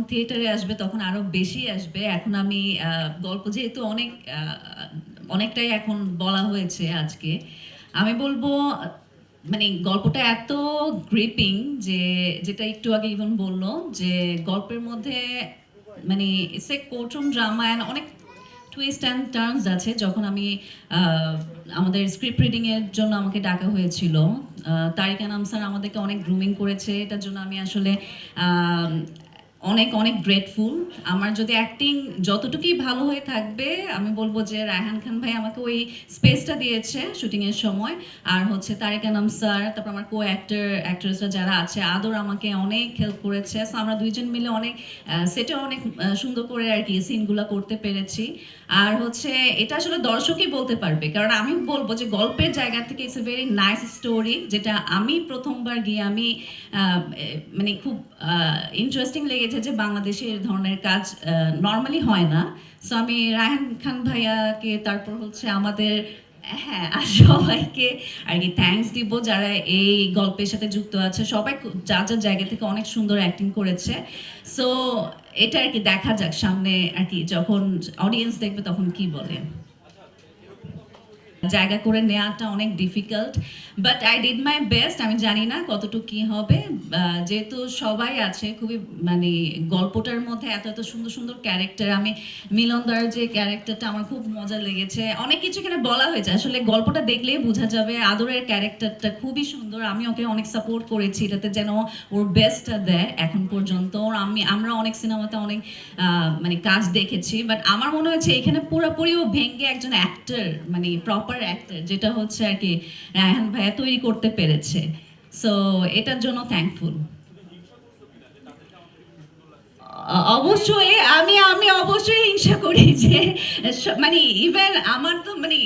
থিয়েটারে আসবে তখন আরো বেশি আসবে। এখন আমি গল্প যেহেতু অনেকটাই এখন বলা হয়েছে আজকে, আমি বলবো মানে গল্পটা এত গ্রিপিং যে, যেটা একটু আগে ইভেন বললো যে গল্পের মধ্যে মানে it's a courtroom drama and অনেক টুইস্ট অ্যান্ড টার্নস আছে। যখন আমি আহ, আমাদের স্ক্রিপ্ট রিডিং এর জন্য আমাকে ডাকা হয়েছিল, তারিক আনাম স্যার আমাদেরকে অনেক গ্রুমিং করেছে। এটার জন্য আমি আসলে আহ, অনেক অনেক গ্রেটফুল। আমার যদি অ্যাক্টিং যতটুকুই ভালো হয়ে থাকবে, আমি বলবো যে রায়হান খান ভাই আমাকে ওই স্পেসটা দিয়েছে শুটিং এর সময়। আর হচ্ছে তারিক আনাম স্যার, তারপর আমার কো অ্যাক্টর অ্যাক্ট্রেসরা যারা আছে, আদর আমাকে অনেক হেল্প করেছে। সো আমরা দুইজন মিলে অনেক সেটে অনেক সুন্দর করে আর কি সিনগুলো করতে পেরেছি। আর হচ্ছে এটা আসলে দর্শকই বলতে পারবে, কারণ আমি বলবো যে গল্পের জায়গা থেকে it's a very nice story, যেটা আমি প্রথমবার গিয়ে আমি মানে খুব ইন্টারেস্টিং লেগেছে যে বাংলাদেশে এই ধরনের কাজ নর্মালি হয় না। সো আমি রায়হান খান ভাইয়াকে, তারপর হচ্ছে আমাদের, হ্যাঁ, আর সবাইকে আর কি থ্যাঙ্কস দিব যারা এই গল্পের সাথে যুক্ত আছে। সবাই যার যার জায়গা থেকে অনেক সুন্দর অ্যাক্টিং করেছে। সো এটা আর কি দেখা যাক সামনে আর কি যখন অডিয়েন্স দেখবে তখন কি বলে। জায়গা করে নেওয়াটা অনেক difficult, but I did my best. আমি জানি না কতটুকু কি হবে। যেহেতু সবাই আছে খুবই মানে গল্পটার মধ্যে এত এত সুন্দর সুন্দর ক্যারেক্টার। আমি মিলনদার যে ক্যারেক্টারটা আমার খুব মজা লেগেছে। অনেক কিছু এখানে বলা হয়েছে, আসলে গল্পটা দেখলেই বোঝা যাবে। আদরের ক্যারেক্টারটা খুবই সুন্দর, আমি ওকে অনেক সাপোর্ট করেছি এটাতে যেন ওর বেস্টটা দেয় এখন পর্যন্ত। আমরা অনেক সিনেমাতে অনেক মানে কাজ দেখেছি, বাট আমার মনে হচ্ছে এখানে পুরোপুরি ও ভেঙে একজন অ্যাক্টর, মানে প্রপার অ্যাক্টর, যেটা হচ্ছে আর কি রায়হান ভাইয়া তৈরি করতে পেরেছে। সো এটার জন্য থ্যাঙ্কফুল। অবশ্যই আমি আমি অবশ্যই হিংসা করি যে মানে ইভেন আমার তো মানে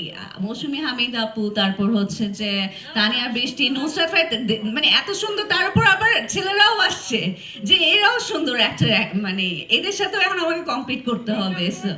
মৌসুমী হামিদ আপু, তারপর হচ্ছে যে তানিয়া বৃষ্টি, নুসরাত ফারিয়া, মানে এত সুন্দর, তার উপর আবার ছেলেরাও আসছে যে এরাও সুন্দর অ্যাক্টর, মানে এদের সাথেও এখন আমাকে কম্পিট করতে হবে। So,